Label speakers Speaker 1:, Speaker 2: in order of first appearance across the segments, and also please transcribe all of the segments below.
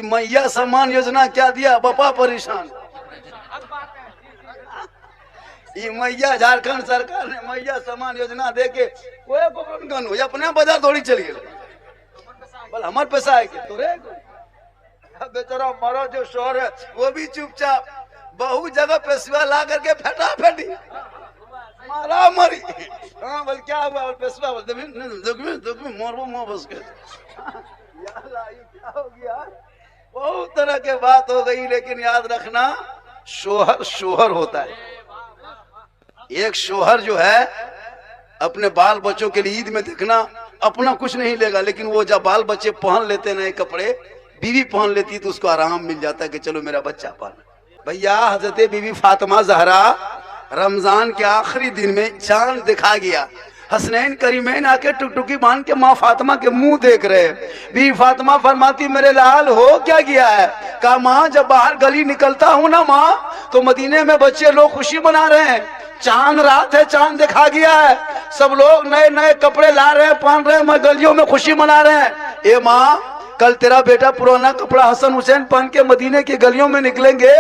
Speaker 1: मैया सम्मान योजना क्या दिया, बापा परेशान। ये मैया झारखंड सरकार ने मैया सम्मान योजना दे के कोई गन हो अपने बाजार थोड़ी चली गई, बोल हमारे पैसा है कि तोरे बेचारा मरो जो शोर है वो भी चुपचाप, बहुत जगह पेशवा ला करके फेटा फेटी मारा मरी। हाँ बोल क्या हुआ, पेशवा बोल मोरबो मोह बस के क्या हो गया। बहुत तरह के बात हो गई, लेकिन याद रखना शोहर शोहर होता है। एक शोहर जो है अपने बाल बच्चों के लिए ईद में देखना अपना कुछ नहीं लेगा, लेकिन वो जब बाल बच्चे पहन लेते नए कपड़े, बीवी पहन लेती तो उसको आराम मिल जाता है कि चलो मेरा बच्चा पहन। भैया हजरत बीवी फातिमा ज़हरा रमजान के आखिरी दिन में चांद दिखा गया, हसनैन करीमैन आके टुकटुकी बांध के माँ फातिमा के मुंह देख रहे। बीवी फातिमा फरमाती मेरे लाल हो क्या गया है। कहा माँ जब बाहर गली निकलता हूँ ना माँ, तो मदीने में बच्चे लोग खुशी मना रहे हैं, चांद रात है, चांद दिखा गया है, सब लोग नए नए कपड़े ला रहे हैं, पहन रहे हैं, मैं गलियों में खुशी मना रहे हैं। ए माँ कल तेरा बेटा पुराना कपड़ा हसन हुसैन पहन के मदीने की गलियों में निकलेंगे,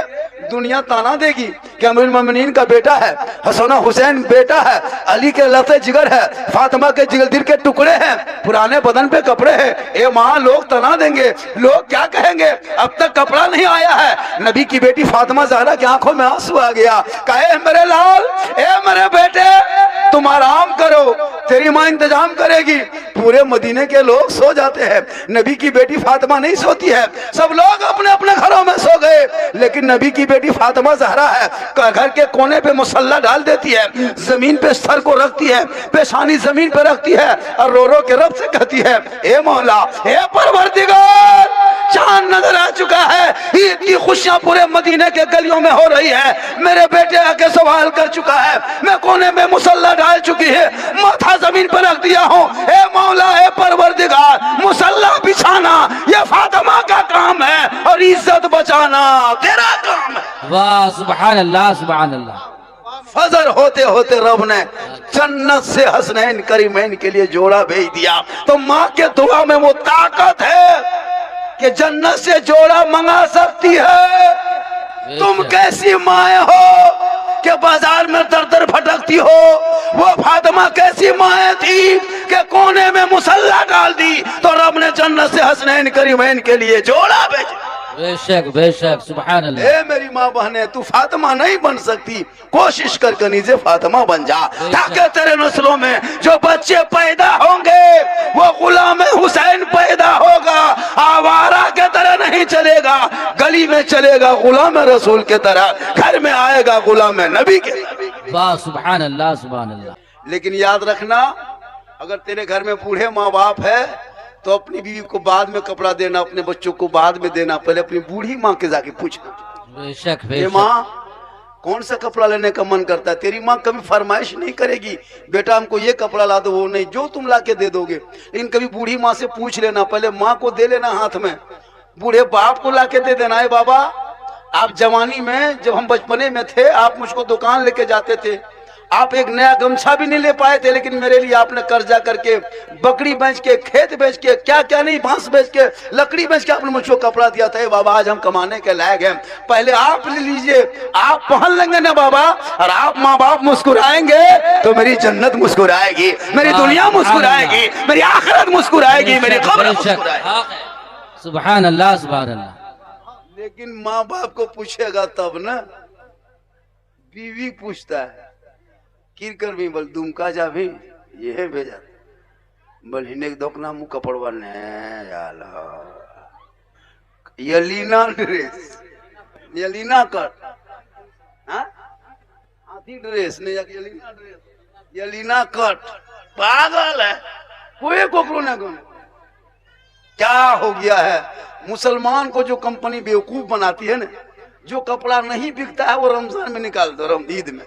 Speaker 1: दुनिया ताना देगी कि अमीरुल मोमिनीन का बेटा है, हसन हुसैन बेटा है, अली के लते जिगर है, फातिमा के जिगर दिल के टुकड़े हैं, पुराने बदन पे कपड़े हैं। ए माँ लोग ताना देंगे, लोग क्या कहेंगे, अब तक कपड़ा नहीं आया है। नबी की बेटी फातिमा ज़हरा की आंखों में आंसू आ गया। कहे मेरे लाल, ए मेरे बेटे तुम आराम करो, तेरी माँ इंतजाम करेगी। पूरे मदीने के लोग सो जाते हैं, नबी की बेटी फातिमा नहीं सोती है, सब लोग अपने अपने घरों में सो गए, लेकिन नबी की बेटी फातिमा ज़हरा है घर के कोने पे मुसल्ला डाल देती है, जमीन पे सर को रखती है, पेशानी जमीन पे रखती है और रो रो के रब से कहती है ए मौला, ए परवरदिगार, चांद नजर आ चुका है, ईद की खुशियां पूरे मदीने के गलियों में हो रही है, मेरे बेटे आके सवाल कर चुका है, मैं कोने में मुसल्ला डाल चुकी है, माथा जमीन पर रख दिया हूँ, ए मौला ए परवरदिगार, मुसल्ला बिछाना ये फातिमा का काम है और इज्जत बचाना तेरा काम है।
Speaker 2: वाह सुभान अल्लाह सुभान अल्लाह।
Speaker 1: फजर होते होते रब ने जन्नत से हसनैन करीमैन के लिए जोड़ा भेज दिया। तो माँ के दुआ में वो ताकत है कि जन्नत से जोड़ा मंगा सकती है। तुम कैसी माए हो कि बाजार में दर दर भटकती हो, वो फातिमा कैसी माए थी कि कोने में मुसल्ला डाल दी तो रब ने जन्नत से हसनैन करीमैन के लिए जोड़ा भेजा।
Speaker 2: बेशक बेशक सुभान अल्लाह।
Speaker 1: ए मेरी माँ बहने, तू फातिमा नहीं बन सकती, कोशिश कर कनीजे फातिमा बन जा, ताकि तेरे नस्लों में जो बच्चे पैदा होंगे वो गुलाम हुसैन पैदा होगा, आवारा के तरह नहीं चलेगा, गली में चलेगा गुलाम रसूल के तरह, घर में आएगा गुलाम नबी के।
Speaker 2: वाह सुभान अल्लाह सुभान अल्लाह।
Speaker 1: लेकिन याद रखना अगर तेरे घर में बूढ़े माँ बाप है तो अपनी बीवी को बाद में कपड़ा देना, अपने बच्चों को बाद में देना, पहले अपनी बूढ़ी माँ के जाके पूछना।
Speaker 2: बेशक
Speaker 1: ये माँ कौन सा कपड़ा लेने का मन करता है। तेरी माँ कभी फरमाइश नहीं करेगी बेटा हमको ये कपड़ा ला दो, वो नहीं, जो तुम ला के दे दोगे। लेकिन कभी बूढ़ी माँ से पूछ लेना, पहले माँ को दे लेना हाथ में, बूढ़े बाप को ला के दे देना है बाबा आप जवानी में जब हम बचपने में थे आप मुझको दुकान लेके जाते थे, आप एक नया गमछा भी नहीं ले पाए थे, लेकिन मेरे लिए आपने कर्जा करके बकरी बेच के, खेत बेच के, क्या क्या नहीं, बांस बेच के, लकड़ी बेच के आपने मुझको कपड़ा दिया था। बाबा आज हम कमाने के लायक हैं, पहले आप ले लीजिए, आप पहन लेंगे ना बाबा, और आप माँ बाप मुस्कुराएंगे तो मेरी जन्नत मुस्कुराएगी, मेरी दुनिया मुस्कुराएगी, मेरी आखिरत मुस्कुराएगी, मेरी कब्र मुस्कुराएगी।
Speaker 2: सुभान अल्लाह सुभान अल्लाह।
Speaker 1: लेकिन माँ बाप को पूछेगा तब ना, बीवी पूछता है किरकर भी बोल दुमका जा भी ये भेजा बोल हिने दोकना मुंह कपड़वा ने याला यलीना ड्रेस यलीना कर हाँ आधी ड्रेस ने यलीना ड्रेस यलीना कट पागल है कोई कोकरो ना को। क्या हो गया है मुसलमान को जो कंपनी बेवकूफ बनाती है ना, जो कपड़ा नहीं बिकता है वो रमजान में निकाल दो, ईद में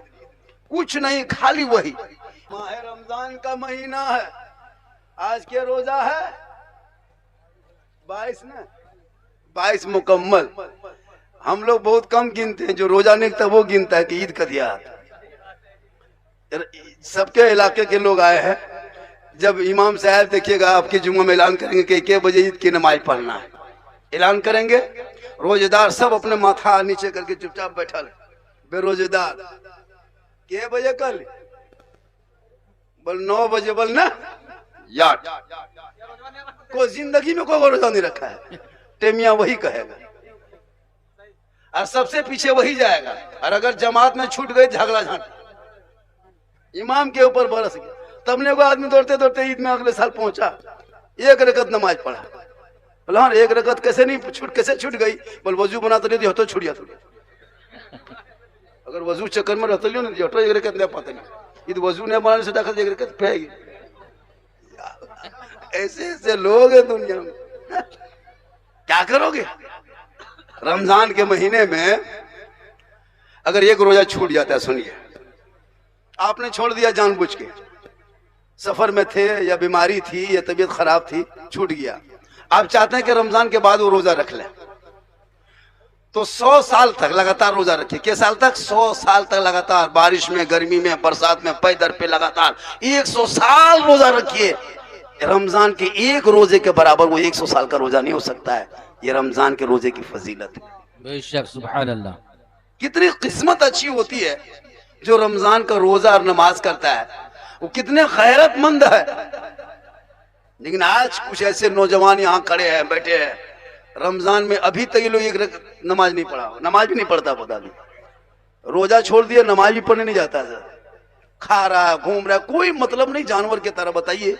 Speaker 1: कुछ नहीं खाली वही। माह रमजान का महीना है, आज के रोजा है 22 ना, 22 मुकम्मल। हम लोग बहुत कम गिनते हैं, जो रोजा निकलता वो गिनता है कि ईद का दिया। सबके इलाके के लोग आए हैं, जब इमाम साहब देखिएगा आपके जुम्मा में ऐलान करेंगे कि 1 बजे ईद की नमाज पढ़ना है, ऐलान करेंगे, रोजेदार सब अपने माथा नीचे करके चुपचाप बैठा रहे। बेरोजेदार के बजे कल बोल 9 बजे बोल ना यार, कोई जिंदगी में कोई रोजा नहीं रखा है, टेमिया वही कहेगा और सबसे पीछे वही जाएगा। और अगर जमात में छूट गई झगड़ा झांट, इमाम के ऊपर बरस गया। तब ने वो आदमी दौड़ते दौड़ते ईद में अगले साल पहुंचा, एक रकत नमाज पढ़ा। बोला हाँ, एक रकत कैसे नहीं छूट, कैसे छूट गई? बोल वजू बना तो नहीं तो छूट गया। अगर वजू चक्कर में रहते लियो नहीं हटो, एक रकत नहीं पता नहीं, ईद वजू नहीं बनाने से दाखिल एक रकत फेंगी। ऐसे ऐसे लोग हैं दुनिया में, क्या करोगे? रमजान के महीने में अगर एक रोजा छूट जाता है, सुनिए, आपने छोड़ दिया जानबूझ के, सफर में थे या बीमारी थी या तबीयत खराब थी, छूट गया, आप चाहते हैं कि रमजान के बाद वो रोजा रख लें, तो 100 साल तक लगातार रोजा रखिए। किस साल तक? 100 साल तक लगातार, बारिश में, गर्मी में, बरसात में, पैदर पे लगातार 100 साल रोजा रखिए। रमजान के एक रोजे के बराबर वो 100 साल का रोजा नहीं हो सकता है। ये रमजान के रोजे की फजीलत है।
Speaker 2: बेशक सुभान अल्लाह।
Speaker 1: कितनी किस्मत अच्छी होती है जो रमजान का रोजा और नमाज करता है, वो कितने खैरतमंद है। लेकिन आज कुछ ऐसे नौजवान यहाँ खड़े हैं, बैठे हैं, रमजान में अभी तक ये लोग एक नमाज नहीं पढ़ा, नमाज भी नहीं पढ़ता, पता नहीं, रोजा छोड़ दिया, नमाज भी पढ़ने नहीं जाता, खा रहा घूम रहा, कोई मतलब नहीं, जानवर की तरह। बताइए,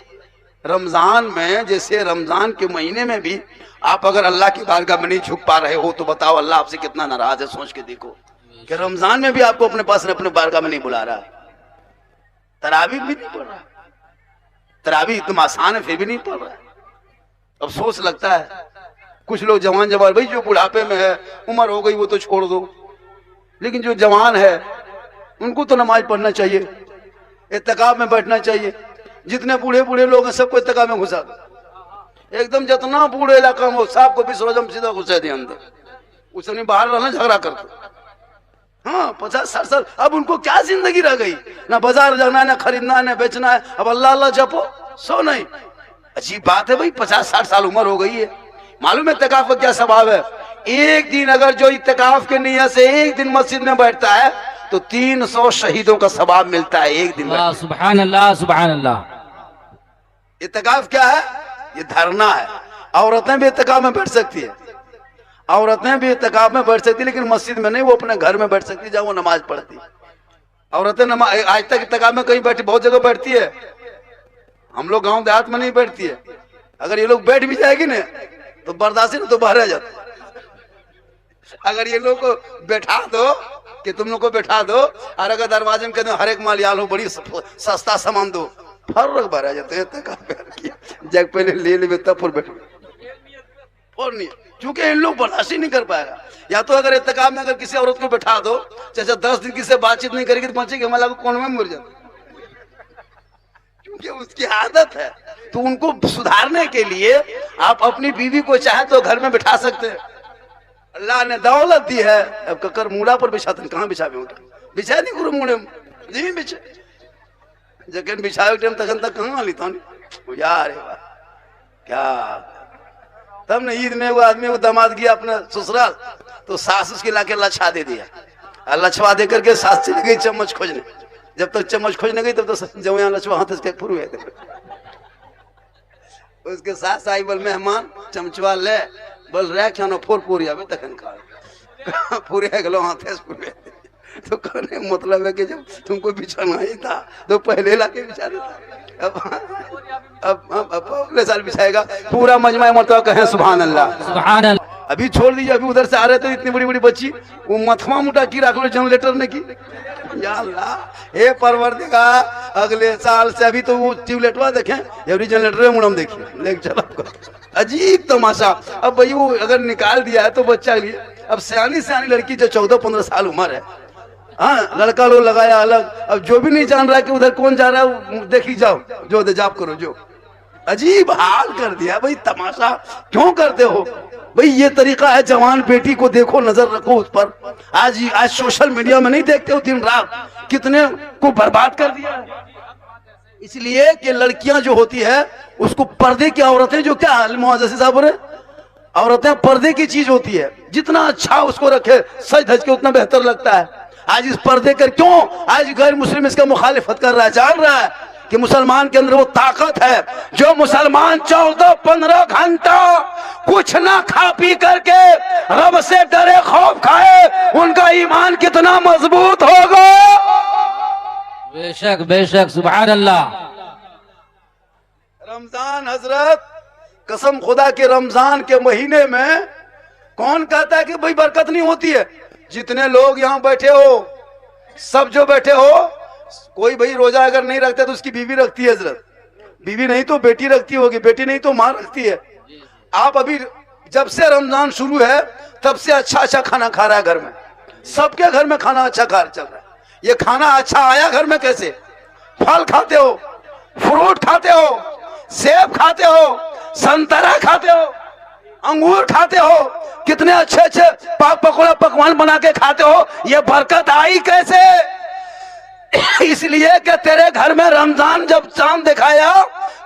Speaker 1: रमजान में, जैसे रमजान के महीने में भी आप अगर अल्लाह की बारगाह में नहीं झुक पा रहे हो, तो बताओ अल्लाह आपसे कितना नाराज है। सोच के देखो कि रमजान में भी आपको अपने पास अपने बारगाह में नहीं बुला रहा, तरावी भी नहीं पढ़ रहा, तरावी इतना आसान है फिर भी नहीं पढ़ रहा। अफसोस लगता है। कुछ लोग जवान जवान, भाई जो बुढ़ापे में है, उम्र हो गई, वो तो छोड़ दो, लेकिन जो जवान है उनको तो नमाज पढ़ना चाहिए, इत्तिकाफ में बैठना चाहिए। जितने बूढ़े बूढ़े लोग हैं सबको इत्तिकाफ में घुसा दो, एकदम जितना बूढ़े इलाका में सबको 20 रोजा में सीधा घुसा दिया अंदर, उसे नहीं बाहर रहना, झगड़ा करते। हाँ, 50-60 साल, अब उनको क्या जिंदगी रह गई? ना बाजार जाना है, ना खरीदना है, ना बेचना है, अब अल्लाह अल्लाह जपो, सो नहीं। अजीब बात है भाई, 50-60 साल उम्र हो गई है। मालूम है इत्तिकाफ का क्या स्वभाव है? एक दिन अगर जो इत्तिकाफ के नियत से एक दिन मस्जिद में बैठता है तो 300 शहीदों का सवाब मिलता है एक दिन में।
Speaker 2: सुभान अल्लाह, सुभान अल्लाह।
Speaker 1: इत्तिकाफ क्या है? ये धरना है। औरतें भी इत्तिकाफ में बैठ सकती है, औरतें भी इत्तिकाफ में बैठ सकती है, लेकिन मस्जिद में नहीं, वो अपने घर में बैठ सकती है जहाँ वो नमाज पढ़ती है। औरतें नमाज आज तक इत्तिकाफ में कहीं बैठी, बहुत जगह बैठती है, हम लोग गांव देहात में नहीं बैठती है। अगर ये लोग बैठ भी जाएगी ना तो बर्दाश्त नहीं, तो बाहर आ जाता। अगर ये लोग को बैठा दो कि तुम लोग को बैठा दो, और अगर दरवाजे में कहते हर एक माल याल हो, बड़ी सस्ता सामान दो, फर्क बाहर आ जाते हैं। जब पहले ले ले तब फिर बैठो, और नहीं, क्योंकि इन लोग बर्दाश्त नहीं कर पाएगा। या तो अगर इत्तिकाफ में अगर किसी औरत को बैठा दो, चाहे 10 दिन किसी से बातचीत नहीं करेगी तो बचेगी, हमारा कौन में मर जाता, क्योंकि उसकी आदत है। तो उनको सुधारने के लिए आप अपनी बीवी को चाहे तो घर में बिठा सकते हैं। अल्लाह ने दौलत दी है, अब ककर मूड़ा पर बिछाते, कहाँ बिछावे? बिछा नहीं गुरु मूड़े जी बिछे, जगन बिछावे टाइम तक तक कहाँ ली था यार, क्या। तब ने ईद में वो आदमी वो दामाद गया अपने ससुराल, तो सास उसके लाके लछा दे दिया, और लछवा दे करके सास चली गई चम्मच खोजने। जब तक चम्मच खोजने गई तब तो जब यहाँ लछवा हाथ इसके फुर हुए, उसके सास आई, बोल मेहमान चमचवा ले, बोल रह क्या ना फोर पूरी आवे तखन खा पूरे गलो हाथ पूरे। तो कहने मतलब है कि जब तुमको बिछाना ही था तो पहले लाके बिछा देता। अब अगले साल बिछाएगा पूरा मजमा मरतबा, कहें सुभान अल्लाह,
Speaker 2: सुभान अल्लाह।
Speaker 1: अभी छोड़ दीजिए, अभी उधर से आ रहे थे इतनी बड़ी बड़ी बच्ची, वो मथवा मुटा की रख लो जनरेटर ने की। या अल्लाह, हे परवरदिगार, अगले साल से अभी तो वो ट्यूबलेटवा देखें, एवरी जनरेटर मुड़म देखिए, लेके चलो। अजीब तमाशा। अब भाई वो अगर निकाल दिया है तो बच्चा लिए, अब सियानी लड़की जो 14-15 साल उम्र है, हाँ, लड़का लोग लगाया अलग। अब जो भी नहीं जान रहा कि उधर कौन जा रहा है, देखी जाओ, जो जाप करो जो। अजीब हाल कर दिया भाई, तमाशा क्यों करते हो भाई? ये तरीका है, जवान बेटी को देखो, नजर रखो उस पर। आज सोशल मीडिया में नहीं देखते हो दिन रात कितने को बर्बाद कर दिया है। इसलिए कि लड़कियां जो होती है उसको पर्दे की औरतें, जो क्या मुआज़ साहब बोले, औरतें पर्दे की चीज होती है, जितना अच्छा उसको रखे सज धज के उतना बेहतर लगता है। आज इस पर्दे कर क्यों आज गैर मुस्लिम इसका मुखालिफत कर रहा है, जान रहा है कि मुसलमान के अंदर वो ताकत है। जो मुसलमान 14-15 घंटा कुछ ना खा पी करके रब से डरे खौफ खाए, उनका ईमान कितना मजबूत होगा।
Speaker 2: बेशक बेशक, सुभान अल्लाह।
Speaker 1: रमजान हजरत, कसम खुदा के रमजान के महीने में कौन कहता है कि भाई बरकत नहीं होती है? जितने लोग यहाँ बैठे हो, सब जो बैठे हो, कोई भाई रोजा अगर नहीं रखता तो उसकी बीवी रखती है हजरत, बीवी नहीं तो बेटी रखती होगी, बेटी नहीं तो माँ रखती है। आप अभी जब से रमजान शुरू है तब से अच्छा अच्छा खाना खा रहा है घर में, सबके घर में खाना अच्छा खा चल रहा है। ये खाना अच्छा आया घर में कैसे? फल खाते हो, फ्रूट खाते हो, सेब खाते हो, संतरा खाते हो, अंगूर खाते हो, कितने अच्छे अच्छे पाक पकौड़ा पकवान बना के खाते हो, ये बरकत आई कैसे? इसलिए कि तेरे घर में रमजान जब चांद दिखाया,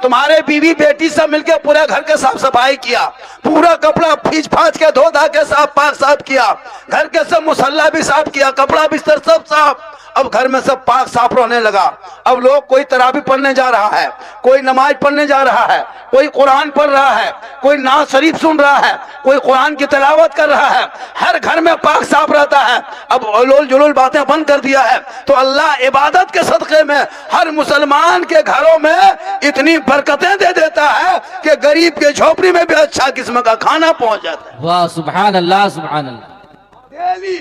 Speaker 1: तुम्हारे बीवी बेटी सब मिलके पूरे घर के साफ सफाई किया, पूरा कपड़ा फींच फाच के धो धा के साफ पाक साफ किया, घर के सब मुसल्ला भी साफ किया, कपड़ा बिस्तर सब साफ। अब घर में सब पाक साफ रहने लगा। अब लोग कोई तरावी पढ़ने जा रहा है, कोई नमाज पढ़ने जा रहा है, कोई कुरान पढ़ रहा है, कोई नाज शरीफ सुन रहा है, कोई कुरान की तिलावत कर रहा है, हर घर में पाक साफ रहता है। अब उलूल जुलूल बातें बंद कर दिया है। तो अल्लाह इबादत के सदक़े में हर मुसलमान के घरों में इतनी बरकतें दे देता है कि गरीब के झोपड़ी में भी अच्छा किस्म का खाना पहुंच जाता है।
Speaker 2: वाह, सुभान अल्लाह, सुभान अल्लाह।
Speaker 1: डेली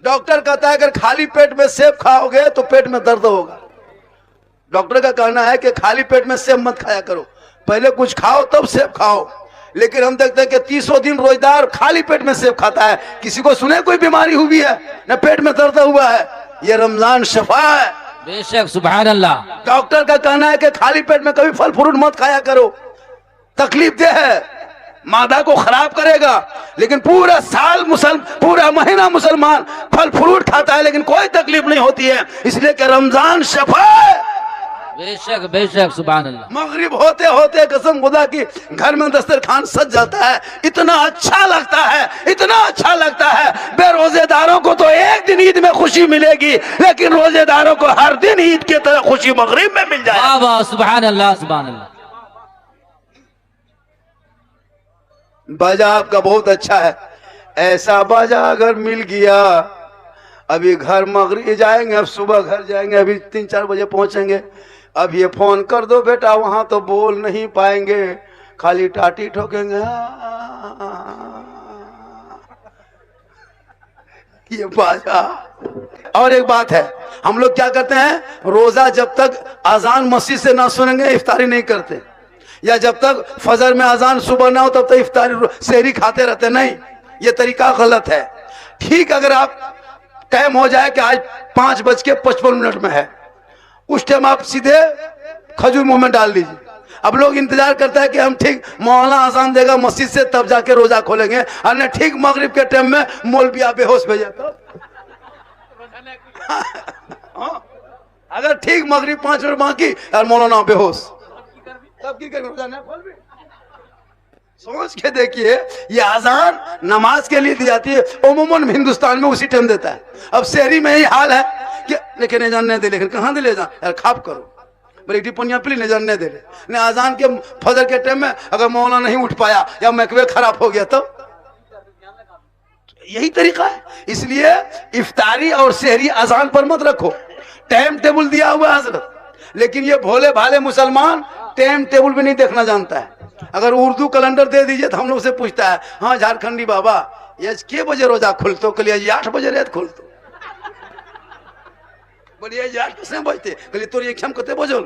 Speaker 1: डॉक्टर कहता है अगर खाली पेट में सेब खाओगे तो पेट में दर्द होगा। डॉक्टर का कहना है कि खाली पेट में सेब मत खाया करो, पहले कुछ खाओ तब सेब खाओ। लेकिन हम देखते हैं कि 30 दिन रोजदार खाली पेट में सेब खाता है। किसी को सुने कोई बीमारी हुई है, न पेट में दर्द हुआ है? ये रमजान शफा है।
Speaker 2: बेशक, सुभान अल्लाह।
Speaker 1: डॉक्टर का कहना है कि खाली पेट में कभी फल फ्रूट मत खाया करो, तकलीफ दे है, मादा को खराब करेगा। लेकिन पूरा साल पूरा महीना मुसलमान फल फ्रूट खाता है लेकिन कोई तकलीफ नहीं होती है, इसलिए कि रमजान शफा है।
Speaker 2: बेशक बेशक, सुभान अल्लाह।
Speaker 1: मगरिब होते होते कसम खुदा की घर में दस्तरखान सज जाता है, इतना अच्छा लगता है, इतना अच्छा लगता है। बेरोजेदारों को तो एक दिन ईद में खुशी मिलेगी, लेकिन रोजेदारों को हर दिन ईद की तरह खुशी मगरिब में मिल जाए।
Speaker 2: वाह वाह, सुभान अल्लाह, सुभान अल्लाह।
Speaker 1: बाजा आपका बहुत अच्छा है, ऐसा बाजा अगर मिल गया। अभी घर मगरिब जाएंगे, अब सुबह घर जाएंगे, अभी 3-4 बजे पहुंचेंगे। अब ये फोन कर दो बेटा, वहां तो बोल नहीं पाएंगे, खाली टाटी ठोकेंगे। ये बाजा। और एक बात है, हम लोग क्या करते हैं, रोजा जब तक अजान मस्जिद से ना सुनेंगे इफ्तारी नहीं करते, या जब तक फजर में अजान सुबह ना हो तब तक इफ्तारी सहरी खाते रहते। नहीं, ये तरीका गलत है। ठीक, अगर आप टाइम हो जाए कि आज 5:55 में है, उस टाइम आप सीधे खजूर मुंह में डाल लीजिए। अब लोग इंतजार करते हैं कि हम ठीक मौलाना अजान देगा मस्जिद से तब जाके रोजा खोलेंगे, और न ठीक मगरिब के टाइम में मौलविया बेहोश भेजे तब। अगर ठीक मगरिब 5 मिनट बाकी और मौलाना बेहोश, तब की करेंगे? रोजा नहीं खोल भी। सोच के देखिए, ये अजान नमाज के लिए दी जाती है, उम्मूमन हिंदुस्तान में उसी टाइम देता है। अब शहरी में यही हाल है कि लेकिन नहीं जानने दे, लेकिन कहाँ दे ले जा यार, खाप करो बड़ी टिप्पणियां प्ली नहीं जानने दे रहे। अजान के फजर के टाइम में अगर मौलाना नहीं उठ पाया या मैकवे खराब हो गया तो यही तरीका है। इसलिए इफ्तारी और शहरी अजान पर मत रखो, टाइम टेबल दिया हुआ है हजरत। लेकिन ये भोले भाले मुसलमान टाइम टेबल भी नहीं देखना जानता है। अगर उर्दू कैलेंडर दे दीजिए तो हम लोग से पूछता है, हाँ झारखंडी बाबा ये के बजे रोजा खुलतो? कलिए 8 बजे रात खुलतो। बोलिए 8 कैसे बजते? कलिए तोर एक कते बजल।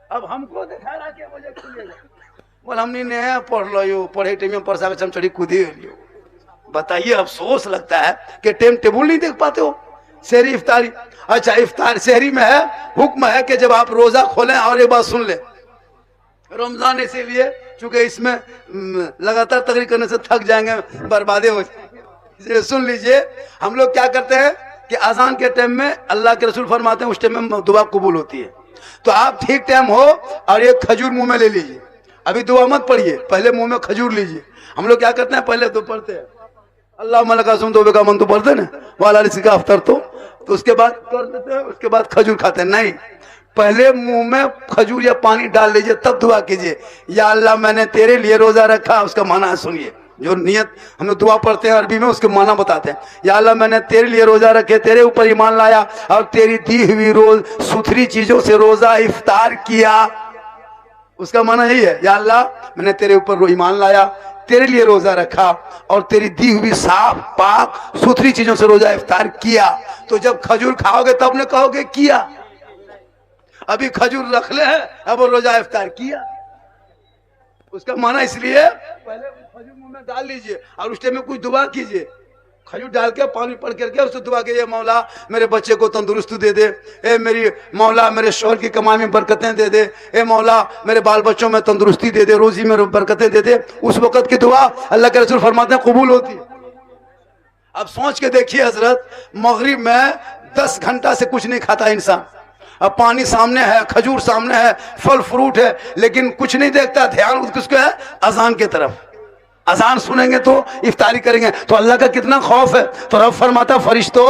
Speaker 1: अब हमको देखा रहा के बजे खुलेगा। बोल हमने नहीं पढ़ लो यो, पढ़े टाइम में परसा के चढ़ी कूदी लियो। बताइए, अफसोस लगता है कि टाइम टेबल नहीं देख पाते हो। शहरी इफ्तारी, अच्छा इफ्तार शहरी में है, हुक्म है कि जब आप रोजा खोलें, और एक बात सुन ले, रमजान इसीलिए चूंकि इसमें लगातार तकरीर करने से थक जाएंगे, बर्बादे हो जाएंगे। सुन लीजिए, हम लोग क्या करते हैं कि अजान के टाइम में अल्लाह के रसूल फरमाते हैं उस टाइम में दुआ कबूल होती है। तो आप ठीक टाइम हो और एक खजूर मुंह में ले लीजिए अभी दुआ मत पढ़िए, पहले मुंह में खजूर लीजिए। हम लोग क्या करते हैं, पहले तो पढ़ते हैं अल्लाह मलका सुन तो बेका मन तो पढ़ते ना, वाला का अफ्तर तो उसके बाद कर देते हैं, उसके बाद खजूर खाते हैं। नहीं, पहले मुंह में खजूर या पानी डाल लीजिए, तब दुआ कीजिए। या अल्लाह मैंने तेरे लिए रोजा रखा, उसका माना सुनिए। जो नियत हम लोग दुआ पढ़ते हैं अरबी में, उसके माना बताते हैं। या अल्लाह मैंने तेरे लिए रोजा रखे, तेरे ऊपर ईमान लाया और तेरी दी हुई रोज सुथरी चीजों से रोजा इफ्तार किया। उसका माना यही है, या अल्लाह मैंने तेरे ऊपर ईमान लाया, तेरे लिए रोजा रखा और तेरी दी हुई साफ पाक सुथरी चीजों से रोजा इफ्तार किया। तो जब खजूर खाओगे तब ने कहोगे किया। अभी खजूर रख ले है, अब रोजा इफ्तार किया। उसका माना इसलिए पहले खजूर मुंह में डाल लीजिए और उस टाइम में कुछ दुआ कीजिए। खजूर डाल के पानी पड़ करके उससे दुआ कीजिए, मौला मेरे बच्चे को तंदुरुस्ती दे दे, ए मेरी मौला मेरे शोहर की कमाई में बरकतें दे दे, ए मौला मेरे बाल बच्चों में तंदुरुस्ती दे दे, रोजी में बरकतें दे दे। उस वक्त की दुआ अल्लाह के रसूल फरमाते हैं कबूल होती है। अब सोच के देखिए हजरत, मगरिब में 10 घंटा से कुछ नहीं खाता इंसान, अब पानी सामने है, खजूर सामने है, फल फ्रूट है, लेकिन कुछ नहीं देखता, ध्यान किसको है, अजान की तरफ। अजान सुनेंगे तो इफ्तारी करेंगे, तो अल्लाह का कितना खौफ है। तो रब फरमाता फरिश्तों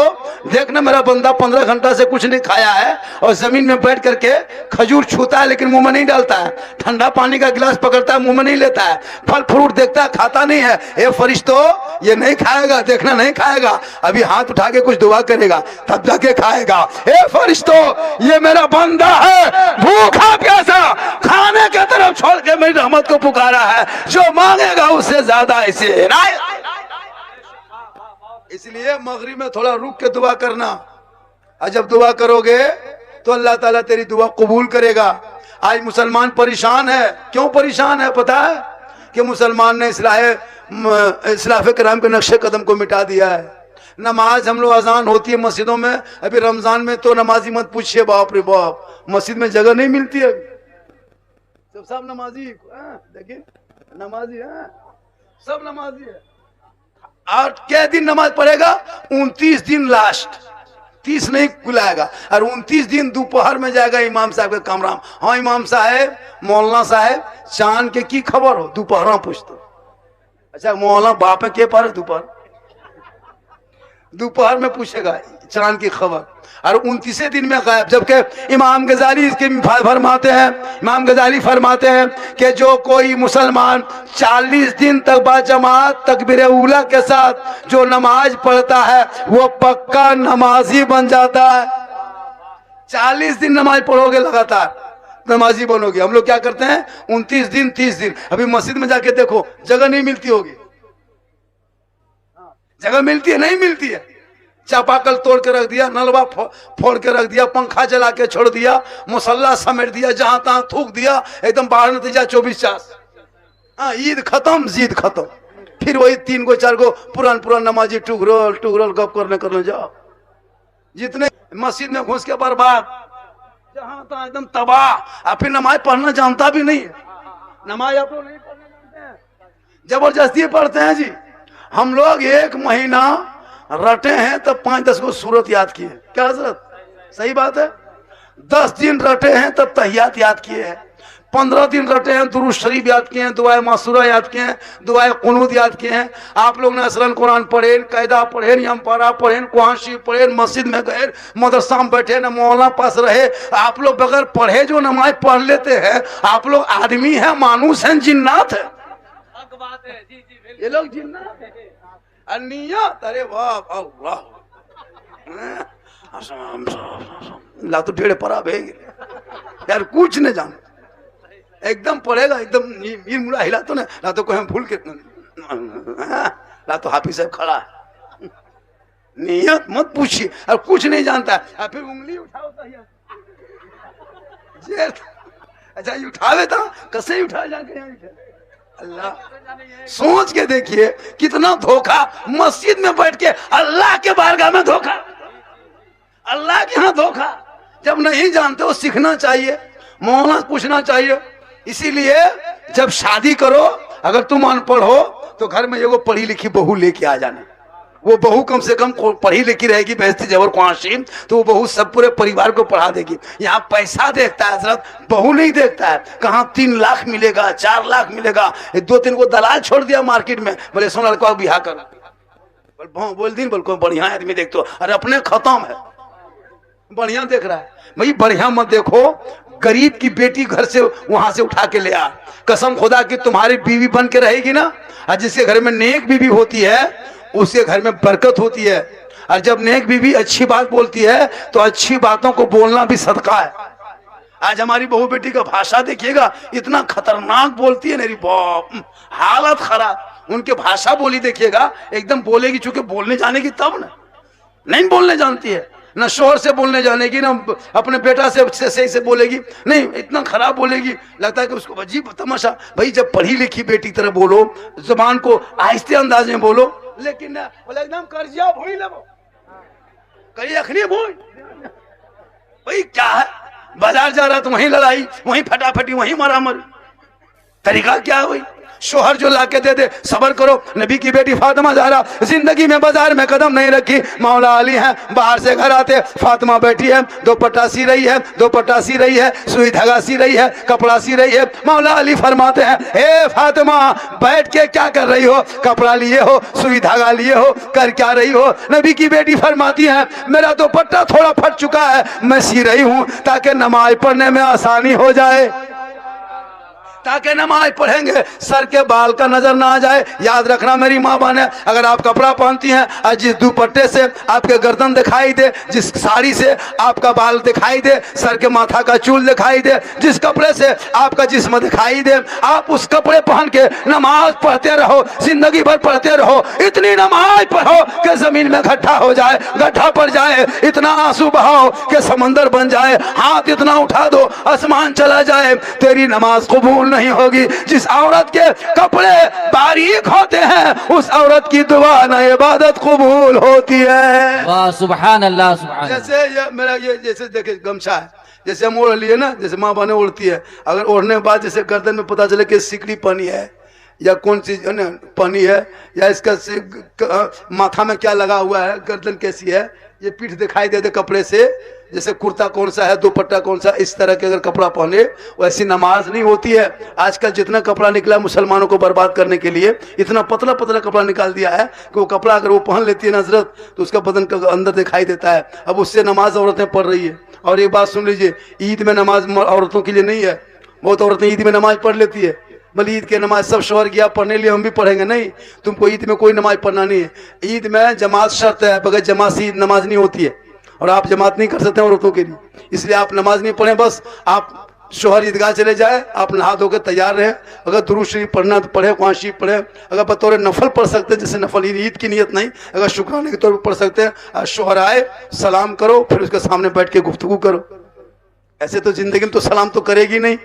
Speaker 1: देखना मेरा बंदा 15 घंटा से कुछ नहीं खाया है और जमीन में बैठ करके खजूर छूता है लेकिन मुंह में नहीं डालता है, ठंडा पानी का गिलास पकड़ता है मुंह में नहीं लेता है, फल फ्रूट देखता है खाता नहीं है। ए फरिश्तों ये नहीं खाएगा, देखना नहीं खाएगा, अभी हाथ उठा के कुछ दुआ करेगा तब जाके खाएगा। ए फरिश्तों ये मेरा बंदा है भूखा प्यासा, खाने की तरफ छोड़ के मेरी रहमत को पुकारा है, जो मांगेगा उससे ज्यादा इसे इनायत। इसलिए मगरिब में थोड़ा रुक के दुआ करना, और जब दुआ करोगे तो अल्लाह ताला तेरी दुआ कबूल करेगा। आज मुसलमान परेशान है, क्यों परेशान है पता है? कि मुसलमान ने इस्लाफ कराम के नक्शे कदम को मिटा दिया है। नमाज हम लोग अजान होती है मस्जिदों में, अभी रमजान में तो नमाजी मत पूछिए, बाप रे बाप, मस्जिद में जगह नहीं मिलती है। सब नमाजी देखिए, नमाजी है, सब नमाजी है। 8 क्या दिन नमाज पढ़ेगा? 29 दिन लास्ट, 30 नहीं बुलाएगा, और 29 दिन दोपहर में जाएगा इमाम साहब के कमरा में। हाँ इमाम साहब, मौलाना साहब, चांद के की खबर हो? दोपहर में पूछते। अच्छा मौलाना बाप है के पर दोपहर में पूछेगा चांद की खबर, और 29 दिन में गायब। जबकि इमाम गजाली इसके फरमाते हैं, इमाम गजाली फरमाते हैं कि जो कोई मुसलमान 40 दिन तक बाजमात तकबीर उला के साथ जो नमाज पढ़ता है वो पक्का नमाजी बन जाता है। 40 दिन नमाज पढ़ोगे लगातार नमाजी बनोगे। हम लोग क्या करते हैं 29 दिन 30 दिन, अभी मस्जिद में जाके देखो जगह नहीं मिलती होगी, जगह मिलती है नहीं मिलती है, चापाकल तोड़ के रख दिया, नलवा फोड़ के रख दिया, पंखा चला के छोड़ दिया, मुसल्ला समेट दिया, जहां तहां थूक दिया, एकदम बाहर नतीजा 24/4। हाँ ईद खत्म जीद खत्म, फिर वही 3 को 4 को पुरान नमाजी टुगरोल गप करने जाओ। जितने मस्जिद में घुस के बर्बाद, जहां तहां एकदम तबाह, फिर नमाज पढ़ना जानता भी नहीं है। नमाज आप लोग नहीं पढ़ना जानते हैं, जबरदस्ती पढ़ते हैं जी। हम लोग 1 महीना रटे हैं तब 5-10 को सूरत याद किए, क्या हजरत सही बात है? 10 दिन रटे हैं तब तहियात याद किए हैं, 15 दिन रटे हैं दुरूद शरीफ याद किए हैं, दुआए मासूरा याद किए हैं, दुआए कुनूत याद किए हैं। आप लोग ने असलन कुरान पढ़े, कायदा पढ़े, यमपारा पढ़े, कुरान शरीफ पढ़े, मस्जिद में गए, मदरसा में बैठे, न मौलाना पास रहे। आप लोग बगैर पढ़े जो नमाज पढ़ लेते हैं, आप लोग आदमी है, मानुस है, जिन्नात है? ये लोग जिन्नात है। नियत अरे वाह अल्लाह ला तो ढेड़े परा भेग यार, कुछ नहीं जान, एकदम पढ़ेगा एकदम मीर मुड़ा हिला तो ना, ला तो कोई भूल के ला तो हाफिज साहब खड़ा है। नियत मत पूछिए, और कुछ नहीं जानता है, फिर उंगली उठाओ अच्छा ये उठावे था, कैसे उठा जाके यहाँ अल्लाह। सोच के देखिए कितना धोखा, मस्जिद में बैठ के अल्लाह के बारगाह में धोखा, अल्लाह के यहाँ धोखा। जब नहीं जानते हो सीखना चाहिए, मौलाना पूछना चाहिए। इसीलिए जब शादी करो, अगर तुम अनपढ़ हो तो घर में एगो पढ़ी लिखी बहू लेके आ जाना, वो बहू कम से कम पढ़ी लिखी रहेगी, बेहतर जबर ख्वाशीन, तो वो बहू सब पूरे परिवार को पढ़ा देगी। यहाँ पैसा देखता है हजरत, बहू नहीं देखता है। कहाँ 3 लाख मिलेगा, 4 लाख मिलेगा। 2-3 को दलाल छोड़ दिया मार्केट में, बोले सोना लड़का बिहार करो, बोल दिन बोल कोई बढ़िया आदमी देख तो, अरे अपने खत्म है, बढ़िया देख रहा है। भाई बढ़िया मत देखो, गरीब की बेटी घर से वहां से उठा के ले आ। कसम खुदा की तुम्हारी बीवी बन के रहेगी ना, और जिसके घर में नेक बीवी होती है उसके घर में बरकत होती है। और जब नेक बीवी अच्छी बात बोलती है तो अच्छी बातों को बोलना भी सदका है। आज हमारी बहू बेटी का भाषा देखिएगा, इतना खतरनाक बोलती है, मेरी बाप हालत खराब। उनके भाषा बोली देखिएगा, एकदम बोलेगी, चूंकि बोलने जाने की तब ना, नहीं बोलने जानती है, ना शोहर से बोलने जानेगी, ना अपने बेटा से सही से बोलेगी, नहीं इतना खराब बोलेगी, लगता है कि उसको अजीब तमाशा। भाई जब पढ़ी लिखी बेटी तरह बोलो, जुबान को आहिस्ते अंदाज में बोलो, लेकिन ना बोले एकदम कर्जिया भूल लो, कहीं अखनी भूल। भाई क्या है, बाजार जा रहा तो वहीं लड़ाई, वहीं फटाफटी, वहीं मारामारी, तरीका क्या है भाई? शोहर जो लाके दे दे, सबर करो। नबी की बेटी फातिमा ज़हरा जिंदगी में बाजार में कदम नहीं रखी, मौला अली हैं, बाहर से घर आते, फातिमा बैठी है, दुपट्टा सी रही है, दुपट्टा सी रही है, सुई धागा सी रही है, कपड़ा सी रही है। मौला अली फरमाते हैं, हे फातिमा बैठ के क्या कर रही हो, कपड़ा लिए हो, सुई धागा लिए हो, कर क्या रही हो? नबी की बेटी फरमाती है, मेरा दुपट्टा थोड़ा फट चुका है, मैं सी रही हूँ ताकि नमाज पढ़ने में आसानी हो जाए, ताकि नमाज पढ़ेंगे सर के बाल का नजर ना आ जाए। याद रखना मेरी माँ बहन, अगर आप कपड़ा पहनती हैं और जिस दुपट्टे से आपके गर्दन दिखाई दे, जिस साड़ी से आपका बाल दिखाई दे, सर के माथा का चूल दिखाई दे, जिस कपड़े से आपका जिस्म दिखाई दे, आप उस कपड़े पहन के नमाज पढ़ते रहो, जिंदगी भर पढ़ते रहो। इतनी नमाज पढ़ो कि जमीन में गड्ढा हो जाए, गड्ढा पड़ जाए, इतना आंसू बहाओ कि समंदर बन जाए, हाथ इतना उठा दो आसमान चला जाए, तेरी नमाज कबूल नहीं होगी। जिस औरत के कपड़े बारीक होते हैं उस औरत की दुआ न इबादत कबूल होती है।
Speaker 2: वाह सुभान अल्लाह सुभान अल्लाह।
Speaker 1: जैसे ये मेरा ये जैसे देखे गमछा है, जैसे हम ओढ़ लिए ना, जैसे माँ बहने ओढ़ती है, अगर ओढ़ने के बाद जैसे गर्दन में पता चले कि सिकड़ी पानी है या कौन सी पानी है, या इसका माथा में क्या लगा हुआ है, गर्दन कैसी है, ये पीठ दिखाई दे दे कपड़े से, जैसे कुर्ता कौन सा है, दुपट्टा कौन सा, इस तरह के अगर कपड़ा पहने, वैसी नमाज नहीं होती है। आजकल जितना कपड़ा निकला मुसलमानों को बर्बाद करने के लिए, इतना पतला पतला कपड़ा निकाल दिया है कि वो कपड़ा अगर वो पहन लेती है नजरत तो उसका बदन का अंदर दिखाई देता है। अब उससे नमाज औरतें पढ़ रही है। और एक बात सुन लीजिए, ईद में नमाज औरतों के लिए नहीं है। बहुत औरतें ईद में नमाज पढ़ लेती है, भले ईद के नमाज सब शोहर गया पढ़ने लिए हम भी पढ़ेंगे, नहीं, तुमको ईद में कोई नमाज पढ़ना नहीं है। ईद में जमात शर्त है, बगैर जमात से ईद नमाज नहीं होती है, और आप जमात नहीं कर सकते औरतों के लिए, इसलिए आप नमाज नहीं पढ़ें। बस आप शोहर ईदगाह चले जाए, आप नहा धो के तैयार रहें, अगर दुरूद शरीफ पढ़ना तो पढ़े, कुरान शरीफ पढ़े, अगर बतौर नफल पढ़ सकते हैं, जैसे नफल ईद की नियत नहीं, अगर शुक्राने के तौर पर पढ़ सकते हैं। शोहर आए सलाम करो, फिर उसके सामने बैठ के गुफ्तगू करो। ऐसे तो जिंदगी में तो सलाम तो करेगी नहीं,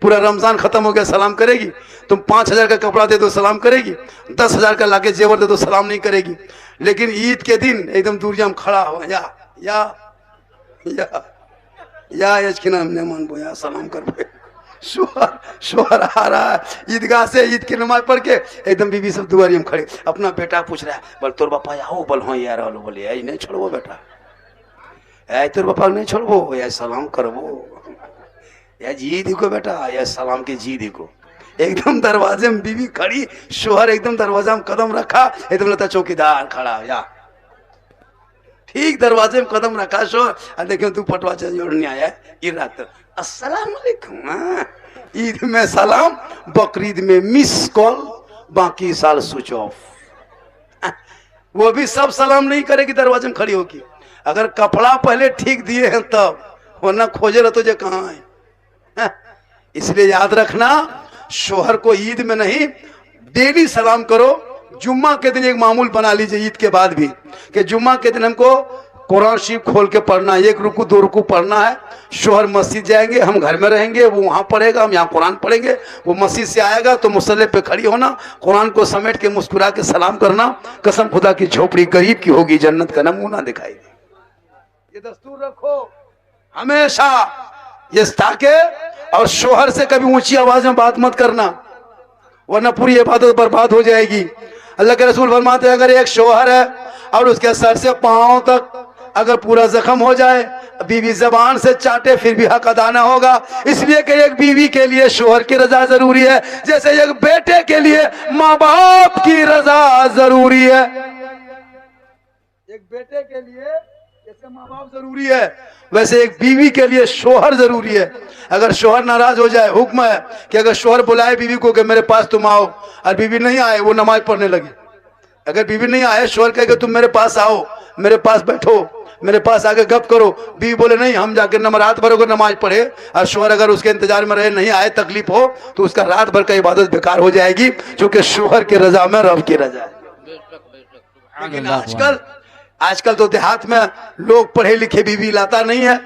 Speaker 1: पूरा रमजान खत्म हो गया सलाम करेगी? तुम 5000 का कपड़ा दे दो सलाम करेगी, 10,000 का लाके जेवर दे दो सलाम नहीं करेगी। लेकिन ईद के दिन एकदम दूरिया में खड़ा हो, या इसके नाम ने मन बोया सलाम कर बे। शोहर आ रहा है ईदगाह से, ईद की नमाज पढ़ के एकदम बीबी सब दुआरी में खड़े, अपना बेटा पूछ रहा है, बोल तोर बापा आओ, बोल हाँ यार, बोले ऐ नहीं छोड़बो बेटा, ऐ तोर बापा नहीं छोड़बो, या सलाम करबो, या जी देखो बेटा, या सलाम के जी देखो। एकदम दरवाजे में बीवी खड़ी, शोहर एकदम दरवाजा में कदम रखा, एकदम लगता चौकीदार खड़ा, या ठीक दरवाजे में कदम रखा शोहर, देखियो तू पटवा जोड़ने आया है, ये रात अस्सलाम वालेकुम, ईद में सलाम, बकरीद में मिस कॉल, बाकी साल स्विच ऑफ। वो भी सब सलाम नहीं करेगी दरवाजे में खड़ी होगी, अगर कपड़ा पहले ठीक दिए हैं तब, वरना खोजे रह तुझे कहाँ है। इसलिए याद रखना, शोहर को ईद में नहीं डेली सलाम करो। जुम्मा के दिन एक मामूल बना लीजिए ईद के बाद भी, कि जुम्मा के दिन हमको कुरान शरीफ खोल के पढ़ना है, 1 रुकू 2 रुकू पढ़ना है। शोहर मस्जिद जाएंगे, हम घर में रहेंगे, वो वहाँ पढ़ेगा, हम यहाँ कुरान पढ़ेंगे। वो मस्जिद से आएगा तो मुसल्ले पे खड़ी होना, कुरान को समेट के मुस्कुरा के सलाम करना। कसम खुदा की झोपड़ी गरीब की होगी, जन्नत का नमूना दिखाई दे। ये दस्तूर रखो हमेशा, ये ताके, और शोहर से कभी ऊंची आवाज में बात मत करना, वरना पूरी इबादत बर्बाद हो जाएगी। अल्लाह के रसूल फरमाते हैं, अगर एक शोहर है और उसके सर से पांव तक अगर पूरा जख्म हो जाए, बीवी जबान से चाटे फिर भी हक अदा ना होगा। इसलिए कि एक बीवी के लिए शोहर की रजा जरूरी है, जैसे एक बेटे के लिए माँ बाप की रजा जरूरी है। एक बेटे के लिए जैसे माँ बाप जरूरी है, वैसे एक बीवी के लिए शोहर जरूरी है। अगर शोहर नाराज हो जाए, हुक्म है कि अगर शोहर बुलाए बीवी को कि मेरे पास तुम आओ, और बीवी नहीं आए, वो नमाज पढ़ने लगी। अगर बीवी नहीं आए, शोहर कहे कि तुम मेरे पास आओ, मेरे पास बैठो, मेरे पास आके गप करो, बीवी बोले नहीं हम जाके रात भर को नमाज पढ़े, और शोहर अगर उसके इंतजार में रहे, नहीं आए, तकलीफ हो, तो उसका रात भर का इबादत बेकार हो जाएगी, क्योंकि शोहर की रजा में रब की रजा है। लेकिन आजकल तो देहात में लोग पढ़े लिखे बीवी लाता नहीं है,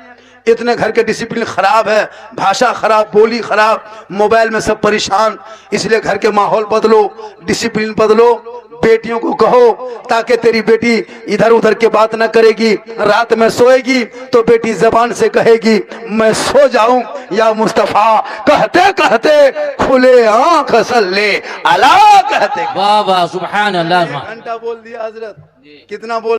Speaker 1: इतने घर के डिसिप्लिन खराब है, भाषा खराब, बोली खराब, मोबाइल में सब परेशान। इसलिए घर के माहौल बदलो, डिसिप्लिन बदलो। बेटियों को कहो ताकि तेरी बेटी इधर उधर की बात न करेगी, रात में सोएगी तो बेटी जबान से कहेगी मैं सो जाऊं या मुस्तफा, कहते कहते खुले आंख सल्ले अला कहते।
Speaker 2: वाह वाह सुभान अल्लाह।
Speaker 1: घंटा बोल दिया हजरत, कितना बोल